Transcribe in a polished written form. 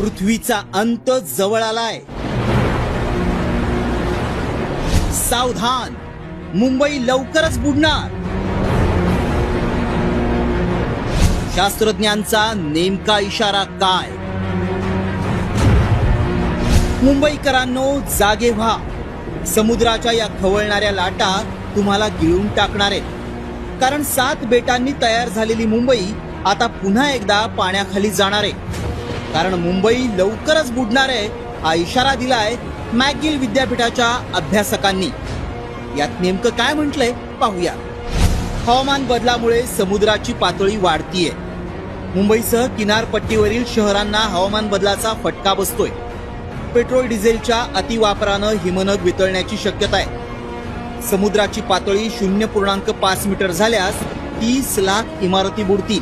पृथ्वीचा अंत जवळ आलाय. सावधान, मुंबई लवकरच बुडणार. शास्त्रज्ञांचा नेमका इशारा काय? मुंबईकरांनो, जागे व्हा. समुद्राच्या या खवळणाऱ्या लाटा तुम्हाला गिळून टाकणार आहेत. कारण 7 बेटांनी तयार झालेली मुंबई आता पुन्हा एकदा पाण्याखाली जाणार आहे. कारण मुंबई लवकरच बुडणार आहे हा इशारा दिलाय मॅगिल विद्यापीठाच्या अभ्यासकांनी. यात नेमकं काय म्हटलंय पाहूया. हवामान बदलामुळे समुद्राची पातळी वाढतीये. मुंबईसह किनारपट्टीवरील शहरांना हवामान बदलाचा फटका बसतोय. पेट्रोल डिझेलच्या अतिवापरानं हिमनग वितळण्याची शक्यता आहे. समुद्राची पातळी 0.5 मीटर झाल्यास 30 लाख इमारती बुडतील.